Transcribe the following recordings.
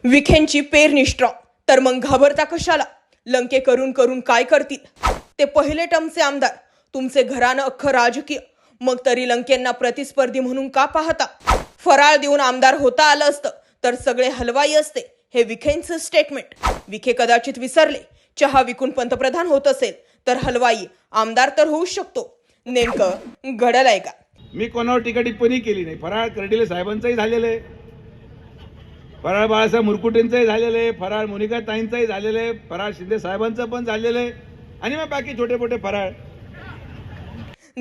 विखेंची पेरणी स्ट्रॉंग, तर मग घाबरता कशाला? लंके करून करून काय करतील? ते पहिले टर्मचे आमदार, तुमचे घराणं अख्खं राजकीय, मग तरी लंकेंना प्रतिस्पर्धी म्हणून का पाहता? फराळ देऊन आमदार होता आलं असतं तर सगळे हलवाई असते, हे विखेंचं स्टेटमेंट. विखे कदाचित विसरले, चहा विकून पंतप्रधान होत असेल तर हलवाई आमदार तर होऊ शकतो. नेमकं घडलंय का? मी कोणावर टीका टिप्पणी केली नाही. फराळ कर्डिले साहेबांचंही झालेलं आहे, फराळ बाळासाहेब मुरकुटेंचंही झालेलं आहे, फराळ मोनिका ताईंचंही झालेलं आहे, फराळ शिंदे साहेबांचं पण झालेलं आहे, आणि मग बाकी छोटे मोठे फराळ.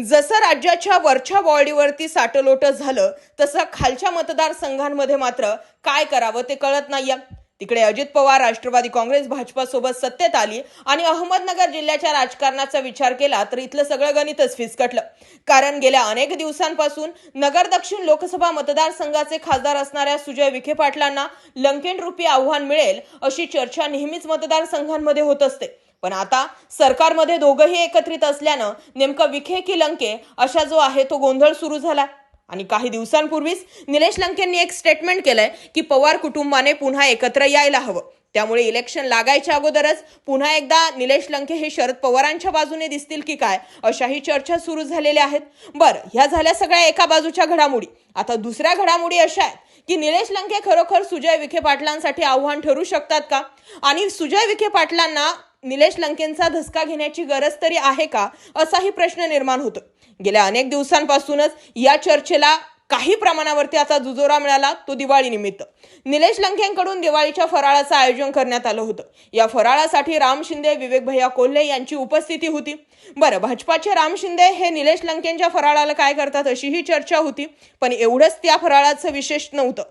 जसं राज्याच्या वरच्या बॉडीवरती साटलोट झालं तसं खालच्या मतदारसंघांमध्ये मात्र काय करावं ते कळत नाहीये. तिकडे अजित पवार राष्ट्रवादी काँग्रेस भाजपा सोबत सत्तेत आली आणि अहमदनगर जिल्ह्याच्या राजकारणाचा विचार केला तर इथलं सगळं गणितच फिसकटलं. कारण गेल्या अनेक दिवसांपासून नगर दक्षिण लोकसभा मतदारसंघाचे खासदार असणाऱ्या सुजय विखे पाटलांना लंकेन रूपी आव्हान मिळेल अशी चर्चा नेहमीच मतदारसंघांमध्ये होत असते. पण आता सरकारमध्ये दोघंही एकत्रित असल्यानं नेमकं विखे की लंके अशा जो आहे तो गोंधळ सुरू झाला. आणि काही दिवसांपूर्वीच निलेश लंकेंनी एक स्टेटमेंट केलंय की पवार कुटुंबाने पुन्हा एकत्र यायला हवं. त्यामुळे इलेक्शन लागायच्या अगोदरच पुन्हा एकदा निलेश लंके हे शरद पवारांच्या बाजूने दिसतील की काय अशाही चर्चा सुरू झालेल्या आहेत. बरं, ह्या झाल्या सगळ्या एका बाजूच्या घडामोडी. आता दुसऱ्या घडामोडी अशा आहेत की निलेश लंके खरोखर सुजय विखे पाटलांसाठी आव्हान ठरू शकतात का? आणि सुजय विखे पाटलांना निलेश लंकेंचा धसका घेण्याची गरज तरी आहे का, असाही प्रश्न निर्माण होतो. गेल्या अनेक दिवसांपासूनच या चर्चेला काही प्रमाणावरती आता दुजोरा मिळाला, तो दिवाळी निमित्त. निलेश लंकेंकडून दिवाळीच्या फराळाचं आयोजन करण्यात आलं होतं. या फराळासाठी राम शिंदे, विवेक भैया कोल्हे यांची उपस्थिती होती. बरं, भाजपाचे राम शिंदे हे निलेश लंकेंच्या फराळाला काय करतात अशीही चर्चा होती. पण एवढंच त्या फराळाचं विशेष नव्हतं.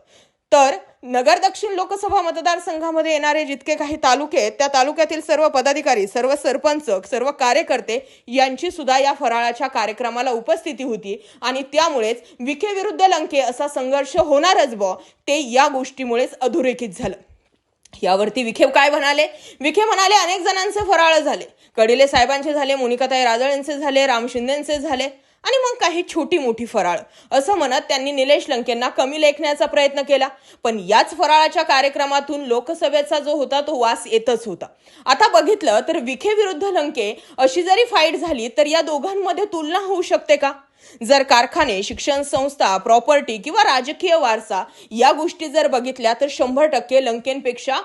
तर नगर दक्षिण लोकसभा मतदारसंघामध्ये येणारे जितके काही तालुके, त्या तालुक्यातील सर्व पदाधिकारी, सर्व सरपंच, सर्व कार्यकर्ते यांची सुद्धा या फराळाच्या कार्यक्रमाला उपस्थिती होती. आणि त्यामुळेच विखे विरुद्ध लंके असा संघर्ष होणारच ते या गोष्टीमुळेच अधोरेखित झालं. यावरती विखे काय म्हणाले? विखे म्हणाले अनेक जणांचे फराळ झाले, कर्डिले साहेबांचे झाले, मोनिकाताई राजळेंचे झाले, राम शिंदेंचे झाले, आणि मग काही छोटी मोठी फराळ, असं म्हणत त्यांनी निलेश लंकेंना कमी लेखण्याचा प्रयत्न केला. पण याच फराळाच्या कार्यक्रमातून लोकसभेचा जो होता तो वास येतच होता. आता बघितलं तर विखे विरुद्ध लंके अशी जरी फाईट झाली तर या दोघांमध्ये तुलना होऊ शकते का? जर कारखाने, शिक्षण संस्था, प्रॉपर्टी किंवा राजकीय वारसा या गोष्टी जर बघितल्या तर 100% लंकेंपेक्षा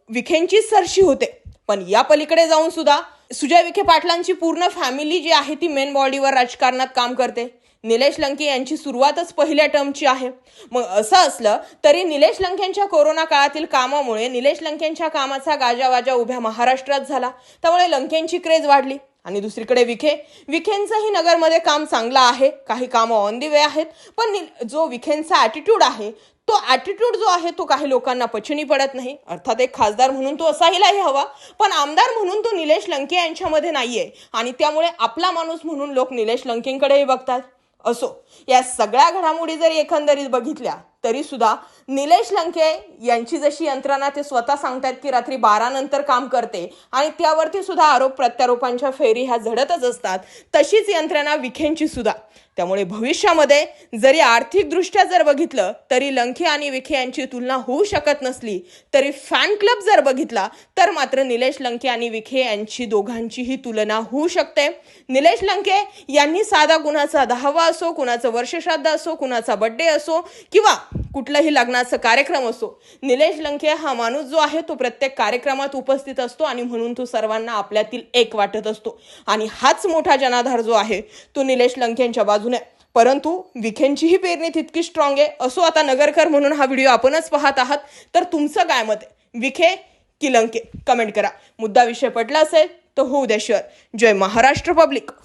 विखेंची सरशी होते. पण या पलीकडे जाऊन सुद्धा सुजय विखे पाटलांची पूर्ण फॅमिली जी आहे ती मेन बॉडीवर राजकारणात काम करते. निलेश लंके यांची सुरुवातच पहिल्या टर्मची आहे. मग असं असलं तरी निलेश लंकेंच्या कोरोना काळातील कामामुळे निलेश लंकेंच्या कामाचा गाजावाजा उभ्या महाराष्ट्रात झाला. त्यामुळे लंकेंची क्रेज वाढली. आणि दुसरीकडे विखेंचंही नगरमध्ये काम चांगलं आहे, काही कामं ऑन दी वे आहेत. पण जो विखेंचा ॲटिट्यूड आहे तो ॲटिट्यूड जो आहे तो काही लोकांना पचनी पडत नाही. अर्थात एक खासदार म्हणून तो असायलाही हवा, पण आमदार म्हणून तो निलेश लंके यांच्यामध्ये नाहीये. आणि त्यामुळे आपला माणूस म्हणून लोक निलेश लंकेंकडेही बघतात. असो, या सगळ्या घडामोडी जरी एकंदरीत बघितल्या तरी सुद्धा निलेश लंके यांची जशी यंत्रणा ते स्वतः सांगतात की रात्री 12 नंतर काम करते आणि त्यावरती सुद्धा आरोप प्रत्यारोपांच्या फेरी ह्या झडतच असतात, तशीच यंत्रणा विखेंची सुद्धा. त्यामुळे भविष्यामध्ये जरी आर्थिकदृष्ट्या जर बघितलं तरी लंके आणि विखे यांची तुलना होऊ शकत नसली तरी फॅन क्लब जर बघितला तर मात्र निलेश लंके आणि विखे यांची दोघांचीही तुलना होऊ शकते. निलेश लंके यांनी साधा कुणाचा 10वा असो, कुणाचं वर्षश्राद्ध असो, कुणाचा बर्थडे असो किंवा कुठलाही लग्नाचा कार्यक्रम असो, निलेश लंके हा माणूस जो आहे तो प्रत्येक कार्यक्रमात उपस्थित असतो आणि म्हणून तो सर्वांना आपल्यातील एक वाटत असतो. आणि हाच मोठा जनाधार जो आहे तो निलेश लंकेंच्या बाजूने. परंतु विखेंचीही पेरणी तितकी स्ट्रॉंग आहे. असो, आता नगरकर म्हणून हा व्हिडिओ आपणच पाहत आहात, तर तुमचं काय मत आहे? विखे की लंके? कमेंट करा. मुद्दा विषय पटला असेल तर होऊ द्या शेअर. जय महाराष्ट्र पब्लिक.